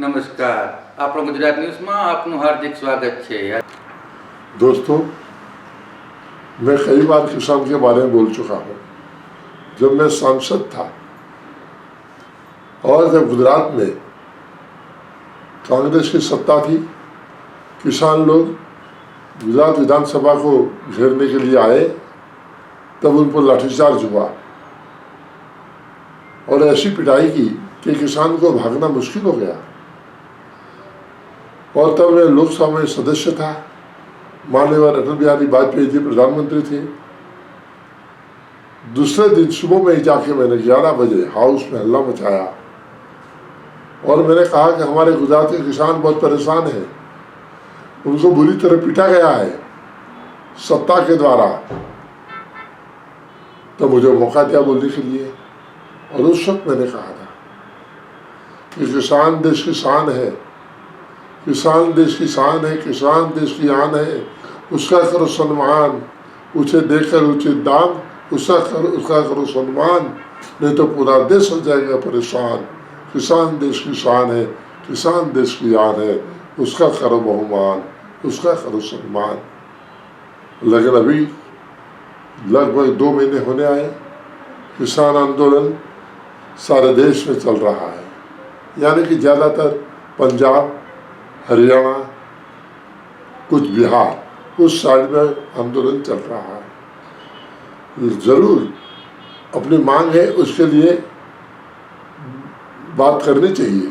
નમસ્કાર, આપણો ગુજરાત ન્યૂઝમાં આપનું હાર્દિક સ્વાગત છે। दोस्तों, मैं कई बार किसान के बारे में बोल चुका हूँ। जब मैं सांसद था और जब गुजरात में कांग्रेस की सत्ता थी, किसान लोग गुजरात विधानसभा को घेरने के लिए आए, तब उन पर लाठीचार्ज हुआ और ऐसी पिटाई की कि किसान को भागना मुश्किल हो गया। और तब मैं लोकसभा में सदस्य था, माननीय अटल बिहारी वाजपेयी जी प्रधानमंत्री थे। दूसरे दिन सुबह में ही जाके मैंने 11 बजे हाउस में हल्ला मचाया और मैंने कहा कि हमारे गुजरात के किसान बहुत परेशान हैं, उनको बुरी तरह पीटा गया है सत्ता के द्वारा। तो मुझे मौका दिया बोलने के लिए और उस वक्त मैंने कहा था कि किसान देश की शान है, किसान देश की शान है, किसान देश की आन है। उसका करो सम्मान, उसे देकर उचित दाम, उसका करो सम्मान, नहीं तो पूरा देश हो जाएगा परेशान। किसान देश की शान है, किसान देश की आन है, उसका करो बहुमान, उसका करो सम्मान। लेकिन अभी लगभग 2 महीने होने आए, किसान आंदोलन सारे देश में चल रहा है। यानी कि ज़्यादातर पंजाब, हरियाणा, कुछ बिहार, उस साइड में आंदोलन चल रहा है। जरूर अपनी मांग है, उसके लिए बात करनी चाहिए,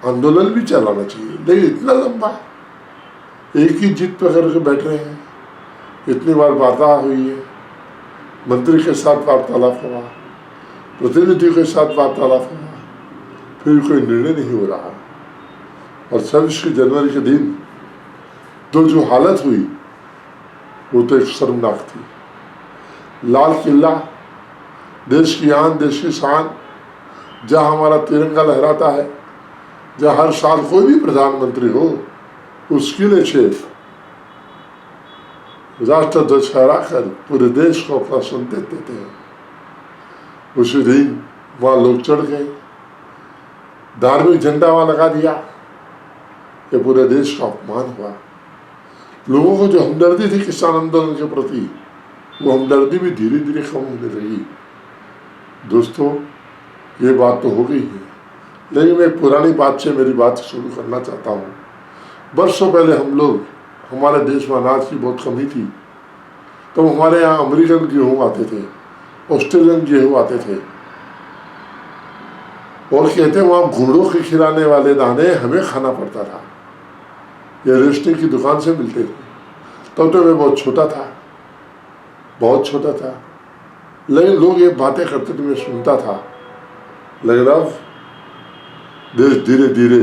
आंदोलन भी चलाना चाहिए, लेकिन इतना लंबा एक ही जिद पकड़ के बैठ रहे हैं। इतनी बार वार्ता हुई है, मंत्री के साथ वार्तालाप हुआ, प्रतिनिधियों के साथ वार्तालाप हुआ, फिर कोई निर्णय नहीं हो रहा। और 26 जनवरी के दिन तो जो हालत हुई वो तो एक शर्मनाक थी। लाल किला, देश की आन, देश की शान, जहाँ हमारा तिरंगा लहराता है, जहाँ हर साल कोई भी प्रधानमंत्री हो उस किले से राष्ट्रध्वज फहराकर पूरे देश को अपना संदेश देते हैं। उसी दिन वहाँ लोग चढ़ गए, धार्मिक झंडा वहाँ लगा दिया, कि पूरे देश का अपमान हुआ। लोगों को जो हमदर्दी थी किसान आंदोलन के प्रति, वो हमदर्दी भी धीरे धीरे कम होने लगी। दोस्तों, ये बात तो हो गई है, लेकिन मैं पुरानी बात से मेरी बात शुरू करना चाहता हूँ। वर्षों पहले हम लोग, हमारे देश में अनाज की बहुत कमी थी, तो हमारे यहाँ अमेरिकन गेहूँ आते थे, ऑस्ट्रेलियन गेहूँ आते थे, और कहते वहाँ घोड़ों के खिलाने वाले दाने हमें खाना पड़ता था। ये रेशनिंग की दुकान से मिलते थे। तब तो मैं बहुत छोटा था, बहुत छोटा था, लेकिन लोग ये बातें करते थे, मैं सुनता था। लेकिन अब देश धीरे धीरे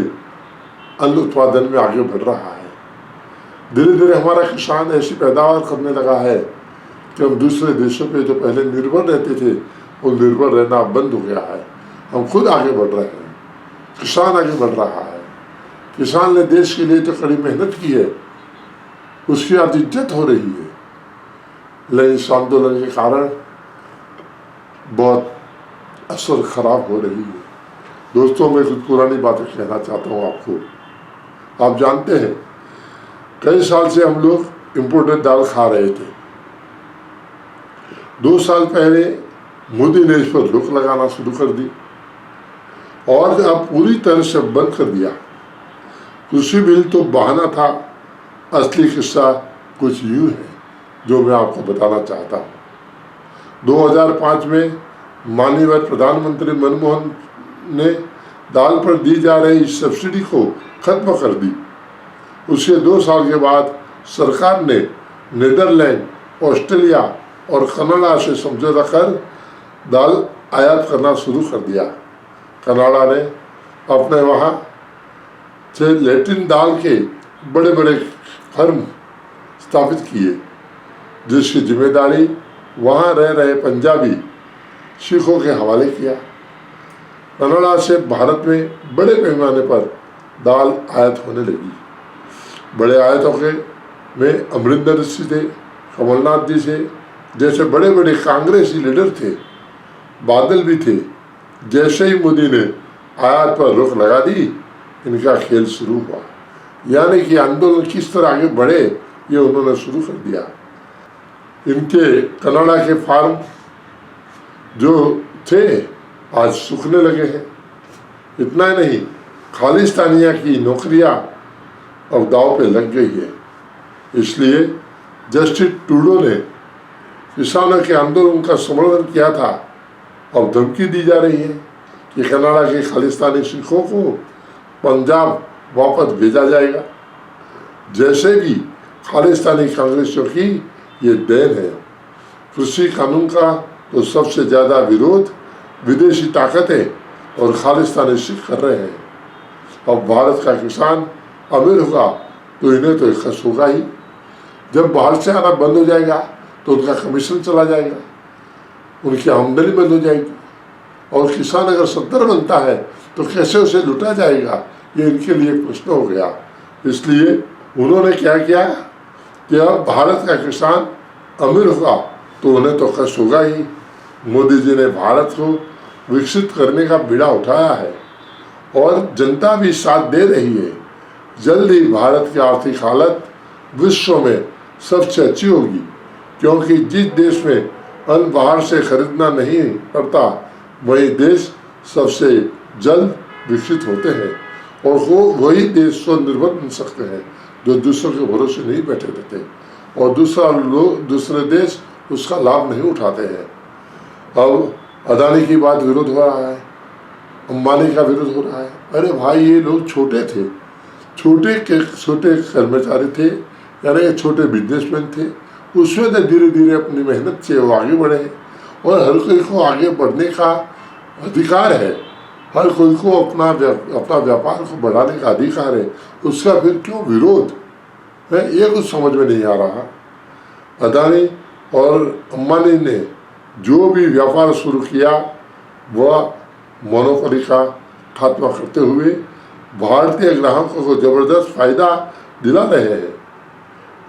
अन्न उत्पादन में आगे बढ़ रहा है। धीरे धीरे हमारा किसान ऐसी पैदावार करने लगा है कि हम दूसरे देशों पे जो पहले निर्भर रहते थे, वो निर्भर रहना बंद हो गया है। हम खुद आगे बढ़ रहे हैं, किसान आगे बढ़ रहा है। किसान ने देश के लिए तो कड़ी मेहनत की है, उसकी आज इज्जत हो रही है, लेकिन इस आंदोलन के कारण बहुत असर खराब हो रही है। दोस्तों, मैं कुछ पुरानी बातें कहना चाहता हूँ आपको। आप जानते हैं, कई साल से हम लोग इम्पोर्टेड दाल खा रहे थे। 2 साल पहले मोदी ने इस पर रोक लगाना शुरू कर दी और अब पूरी तरह से बंद कर दिया। कृषि बिल तो बहाना था, असली किस्सा कुछ यूँ है जो मैं आपको बताना चाहता हूँ। 2005 में माननीय प्रधानमंत्री मनमोहन ने दाल पर दी जा रही सब्सिडी को खत्म कर दी। उसके 2 साल के बाद सरकार ने नीदरलैंड, ऑस्ट्रेलिया और कनाडा से समझौता कर दाल आयात करना शुरू कर दिया। कनाडा ने अपने वहाँ से लैटिन दाल के बड़े बड़े फर्म स्थापित किए, जिसकी जिम्मेदारी वहाँ रह रहे पंजाबी सिखों के हवाले किया। कनाडा से भारत में बड़े पैमाने पर दाल आयात होने लगी। बड़े आयातों के में अमरिंदर सिंह थे, कमलनाथ जी थे, जैसे बड़े बड़े कांग्रेसी लीडर थे, बादल भी थे। जैसे ही मोदी ने आयात पर रोक लगा दी, इनका खेल शुरू हुआ। यानी कि आंदोलन किस तरह आगे बढ़े ये उन्होंने शुरू कर दिया। इनके कनाडा के फार्म जो थे आज सूखने लगे हैं। इतना ही नहीं, खालिस्तानिया की नौकरियां अब दांव पे लग गई है। इसलिए जस्टिस ट्रूडो ने किसानों के आंदोलन का समर्थन किया था, अब धमकी दी जा रही है कि कनाडा के खालिस्तानी सिखों को पंजाब वापस भेजा जाएगा। जैसे भी खालिस्तानी कांग्रेसियों की ये देन है। कृषि कानून का तो सबसे ज़्यादा विरोध विदेशी ताकतें और खालिस्तानी सिख कर रहे हैं। अब भारत का किसान अमीर होगा तो इन्हें तो एक खस होगा ही। जब बाहर से आना बंद हो जाएगा तो उनका कमीशन चला जाएगा, उनकी आमदनी बंद हो जाएगी। और किसान अगर 70 बनता है तो कैसे उसे लुटा जाएगा, ये इनके लिए प्रश्न हो गया। इसलिए उन्होंने क्या किया कि अब भारत का किसान अमीर होगा तो उन्हें तो कष्ट होगा ही। मोदी जी ने भारत को विकसित करने का बीड़ा उठाया है और जनता भी साथ दे रही है। जल्द ही भारत की आर्थिक हालत विश्व में सबसे अच्छी होगी, क्योंकि जिस देश में अन्न बाहर से खरीदना नहीं पड़ता वही देश सबसे जल्द विकसित होते हैं और वो वही देश स्वनिर्भर बन सकते हैं जो दूसरों के भरोसे नहीं बैठे रहते और दूसरे देश उसका लाभ नहीं उठाते हैं। अब अदानी की बात विरोध हो रहा है, अंबानी का विरोध हो रहा है। अरे भाई, ये लोग छोटे थे, छोटे कर्मचारी थे, यानी छोटे बिजनेसमैन थे। उसमें तो धीरे धीरे अपनी मेहनत से वो आगे बढ़े और हर कोई को आगे बढ़ने का अधिकार है। हर कोई को अपना व्यापार को बढ़ाने का अधिकार है। उसका फिर क्यों विरोध है, ये कुछ समझ में नहीं आ रहा। अदानी और अंबानी ने जो भी व्यापार शुरू किया वह मोनोपोली का खात्मा करते हुए भारतीय ग्राहकों को जबरदस्त फायदा दिला रहे हैं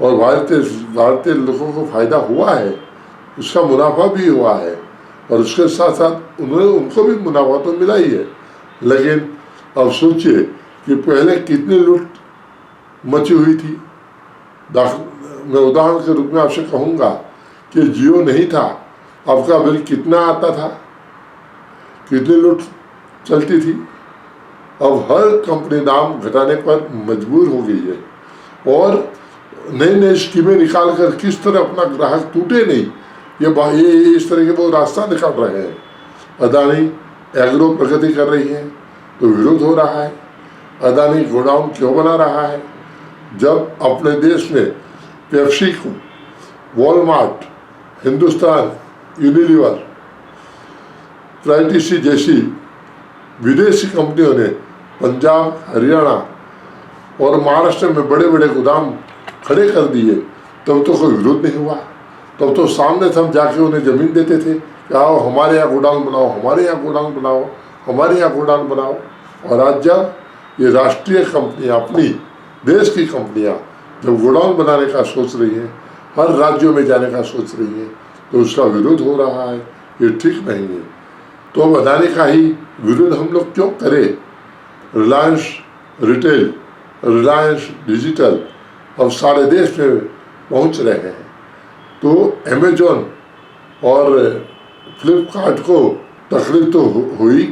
और भारतीय लोगों को फायदा हुआ है, उसका मुनाफा भी हुआ है और उसके साथ साथ उनको भी मुनाफा तो मिला ही है। लेकिन अब सोचिए कि पहले कितनी लूट मची हुई थी। मैं उदाहरण के रूप में आपसे कहूँगा कि जियो नहीं था, आपका बिल कितना आता था, कितनी लूट चलती थी। अब हर कंपनी दाम घटाने पर मजबूर हो गई है और नई नई स्कीमें निकाल कर किस तरह अपना ग्राहक टूटे नहीं, ये इस तरह के वो रास्ता निकाल रहे हैं। अदानी एग्रो प्रगति कर रही है तो विरोध हो रहा है। अदानी गोडाउन क्यों बना रहा है जब अपने देश में पेप्सी को, वॉलमार्ट, हिंदुस्तान यूनिलीवर, प्राइटिसी जैसी विदेशी कंपनियों ने पंजाब, हरियाणा और महाराष्ट्र में बड़े बड़े गोदाम खड़े कर दिए, तब तो कोई विरोध नहीं हुआ। तब तो सामने से हम जाके उन्हें ज़मीन देते थे कि आओ हमारे यहाँ गोडाउन बनाओ, हमारे यहाँ गोडाउन बनाओ, हमारे यहाँ गोडाउन बनाओ। और आज जब ये राष्ट्रीय कंपनियाँ, अपनी देश की कंपनियाँ जब गोडाउन बनाने का सोच रही है, हर राज्यों में जाने का सोच रही है, तो उसका विरोध हो रहा है। ये ठीक नहीं है। तो अदानी का ही विरोध हम लोग क्यों करें। रिलायंस रिटेल, रिलायंस डिजिटल अब सारे देश में पहुंच रहे हैं, तो अमेजोन और फ्लिपकार्ट को तकलीफ तो होगी,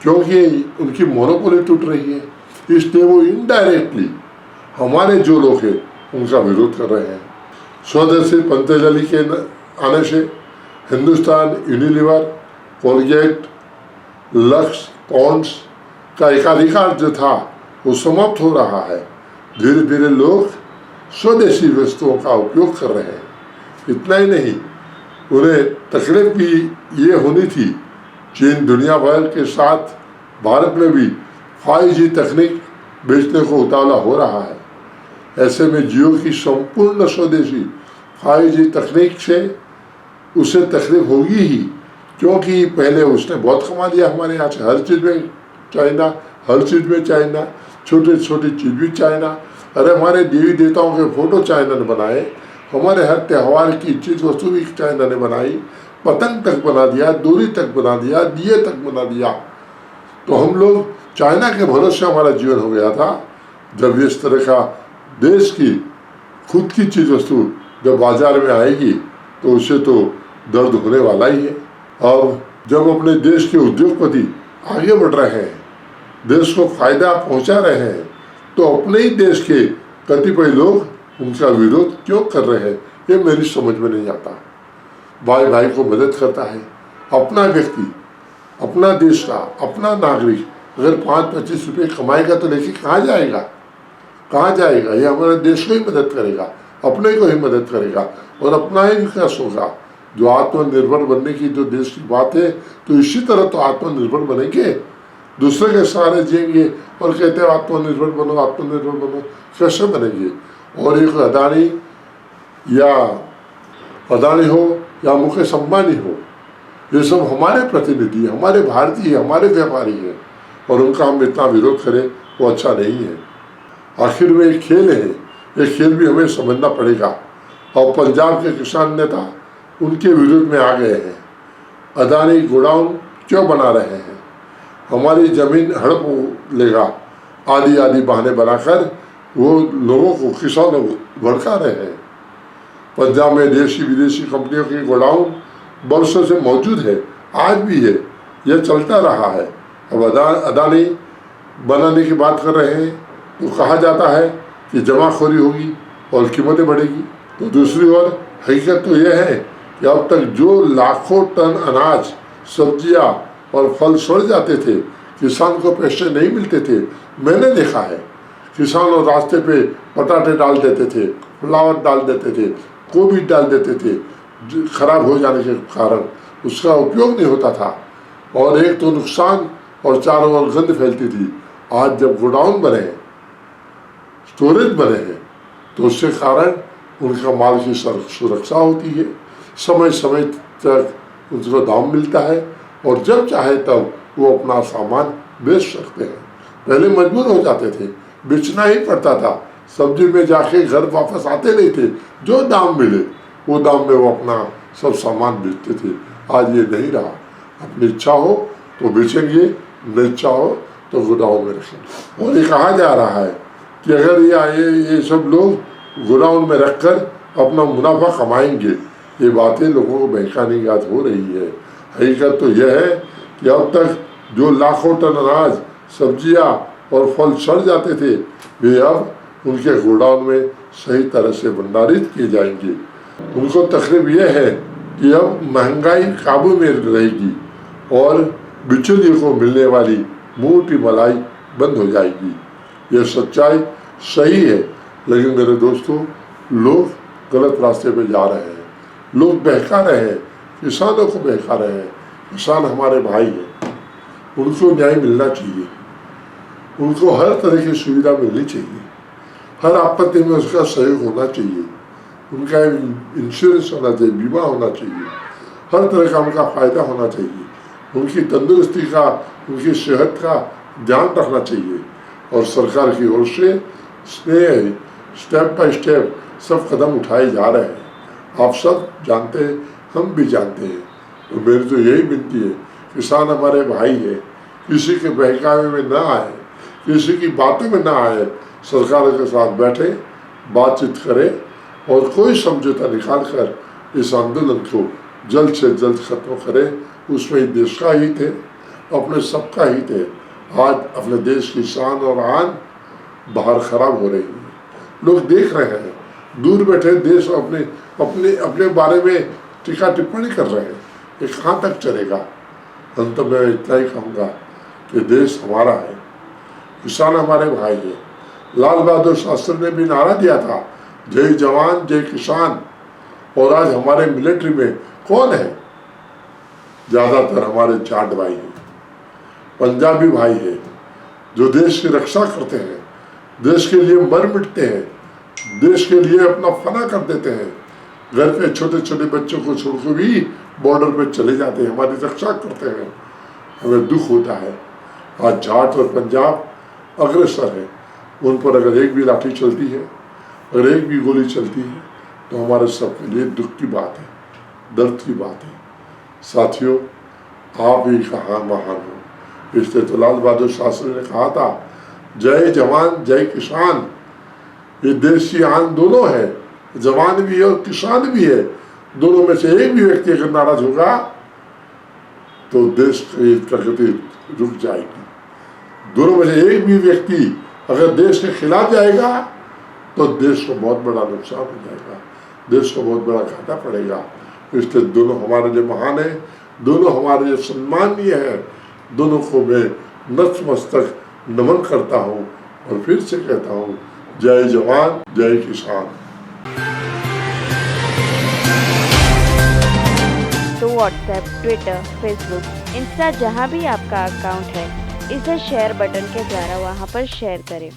क्योंकि उनकी मोनोपोली टूट रही है। इसलिए वो इनडायरेक्टली हमारे जो लोग हैं उनका विरोध कर रहे हैं। स्वदेशी पतंजलि के आने से Hindustan Unilever, Colgate, Lux, Pond's का एकाधिकार जो था वो समाप्त हो रहा है। धीरे धीरे लोग स्वदेशी वस्तुओं का उपयोग कर रहे हैं। इतना ही नहीं, उन्हें तकलीफ भी ये होनी थी, चीन दुनिया भर के साथ भारत में भी 5G तकनीक बेचने को उतावला हो रहा है। ऐसे में जियो की संपूर्ण स्वदेशी 5G तकनीक से उसे तकलीफ होगी ही, क्योंकि पहले उसने बहुत कमा लिया हमारे यहाँ से। हर चीज़ में चाइना, हर चीज़ में चाइना, छोटी छोटी चीज़ भी चाइना। अरे हमारे देवी देवताओं के फोटो चाइना ने बनाए, हमारे हर त्यौहार की चीज़ वस्तु भी चाइना ने बनाई, पतंग तक बना दिया, दूरी तक बना दिया, दिए तक बना दिया। तो हम लोग चाइना के भरोसे हमारा जीवन हो गया था। जब इस तरह का देश की खुद की चीज वस्तु जब बाजार में आएगी तो उसे तो दर्द होने वाला ही है। अब जब अपने देश के उद्योगपति आगे बढ़ रहे हैं, देश को फायदा पहुंचा रहे हैं, तो अपने ही देश के कतिपय लोग उनका विरोध क्यों कर रहे हैं, ये मेरी समझ में नहीं आता। भाई भाई को मदद करता है। अपना व्यक्ति, अपना देश का, अपना नागरिक अगर 5-25 रुपये कमाएगा तो लेके कहाँ जाएगा, कहाँ जाएगा? ये हमारे देश को ही मदद करेगा, अपने को ही मदद करेगा और अपना ही विकास होगा। जो आत्मनिर्भर बनने की जो देश की बात है, तो इसी तरह तो आत्मनिर्भर बनेंगे। दूसरे के सहारे जिएंगे और कहते हैं आत्मनिर्भर बनो, आत्मनिर्भर बनो, कैसे बनेंगे? और एक अदानी हो या मुकेश अंबानी हो, ये सब हमारे प्रतिनिधि, हमारे भारतीय, हमारे व्यापारी हैं और उनका हम इतना विरोध करें वो अच्छा नहीं है। आखिर में एक खेल है, ये खेल भी हमें समझना पड़ेगा। और पंजाब के किसान नेता उनके विरोध में आ गए हैं। अदानी गोडाउन क्यों बना रहे हैं? हमारी जमीन हड़प लेगा, आदि आदि बहाने बनाकर वो लोगों को, किसानों को भड़का रहे हैं। पंजाब में देशी विदेशी कंपनियों की गोडाउन वर्षों से मौजूद है, आज भी है, यह चलता रहा है। अब अदानी बनाने की बात कर रहे हैं तो कहा जाता है कि जमाखोरी होगी और कीमतें बढ़ेगी। तो दूसरी ओर हकीकत तो यह है कि अब तक जो लाखों टन अनाज, सब्जियां और फल सड़ जाते थे, किसान को पैसे नहीं मिलते थे। मैंने देखा है किसान और रास्ते पे पटाटे डाल देते थे, फ्लावर डाल देते थे, गोभी डाल देते थे, खराब हो जाने के कारण उसका उपयोग नहीं होता था और एक तो नुकसान और चारों ओर गंद फैलती थी। आज जब गोडाउन बने हैं, स्टोरेज बने हैं, तो उसके कारण उनका माल की सुरक्षा होती है, समय समय तक उनको दाम मिलता है और जब चाहे तब वो अपना सामान बेच सकते हैं। पहले मजबूर हो जाते थे, बेचना ही पड़ता था, सब्जी में जाके घर वापस आते नहीं थे, जो दाम मिले वो दाम में वो अपना सब सामान बेचते थे। आज ये नहीं रहा, अपनी इच्छा हो तो बेचेंगे, नहीं इच्छा हो तो गोडाउन में रखेंगे। और ये कहा जा रहा है कि अगर ये सब लोग गोडाउन में रखकर अपना मुनाफा कमाएंगे, ये बातें लोगों को बहकाने याद हो रही है। हकीकत तो यह है कि अब तक जो लाखों टन अनाज, सब्जियां और फल सड़ जाते थे, वे अब उनके गोडाउन में सही तरह से भंडारित किए जाएंगे। उनको तकलीफ यह है कि अब महंगाई काबू में रहेगी और बिचौलियों को मिलने वाली मोटी मलाई बंद हो जाएगी। यह सच्चाई सही है, लेकिन मेरे दोस्तों, लोग गलत रास्ते पे जा रहे हैं, लोग बहका रहे हैं, किसानों को बहका रहे हैं। किसान हमारे भाई हैं, उनको न्याय मिलना चाहिए, उनको हर तरह की सुविधा मिलनी चाहिए, हर आपत्ति में उसका सहयोग होना चाहिए, उनका इंश्योरेंस होना चाहिए, बीमा होना चाहिए, हर तरह का उनका फायदा होना चाहिए, उनकी तंदुरुस्ती का, उनकी सेहत का ध्यान रखना चाहिए। और सरकार की ओर से स्टेप बाय स्टेप सब कदम उठाए जा रहे हैं। आप सब जानते हैं, हम भी जानते हैं। तो मेरी तो यही विनती है, किसान हमारे भाई है, किसी के बहकावे में ना आए, किसी की बातों में ना आए, सरकार के साथ बैठे, बातचीत करें और कोई समझौता निकाल कर इस आंदोलन को जल्द से जल्द खत्म करें। उसमें देश का हित है, अपने सबका हित है। आज अपने देश की शान और आन बाहर खराब हो रही है, लोग देख रहे हैं, दूर बैठे देश अपने अपने अपने बारे में टीका टिप्पणी कर रहे हैं। ये कहाँ तक चलेगा? अंत में इतना ही कहूँगा कि देश हमारा है, किसान हमारे भाई है। लाल बहादुर शास्त्री ने भी नारा दिया था, जय जवान जय किसान। और आज हमारे मिलिट्री में कौन है? ज़्यादातर हमारे जाट भाई हैं, पंजाबी भाई हैं, जो देश की रक्षा करते हैं, देश के लिए मर मिटते हैं, देश के लिए अपना फना कर देते हैं। घर पे छोटे छोटे बच्चों को छोड़कर भी बॉर्डर पे चले जाते हैं, हमारी रक्षा करते हैं। हमें दुख होता है आज जाट और पंजाब अग्रसर है, उन पर अगर एक भी लाठी चलती है, अगर एक भी गोली चलती है, तो हमारे सबके लिए दुख की बात है, दर्द की बात है। साथियों, आप ही कहाँ महान हो, इसलिए तो लाल बहादुर शास्त्री ने कहा था, जय जवान जय किसान। ये देश की आन दोनों है, जवान भी है और किसान भी है। दोनों में से एक भी व्यक्ति अगर नाराज होगा तो देश की प्रगति रुक जाएगी। दोनों में से एक भी व्यक्ति अगर देश के खिलाफ जाएगा तो देश को बहुत बड़ा नुकसान हो जाएगा, देश को बहुत बड़ा घाटा पड़ेगा। इसलिए दोनों हमारे लिए महान है, दोनों हमारे लिए सम्माननीय है। दोनों को मैं नतमस्तक नमन करता हूँ और फिर से कहता हूँ, जय जवान जय किसान। तो व्हाट्सएप, ट्विटर, फेसबुक, इंस्टा जहाँ भी आपका अकाउंट है, इसे शेयर बटन के द्वारा वहाँ पर शेयर करें।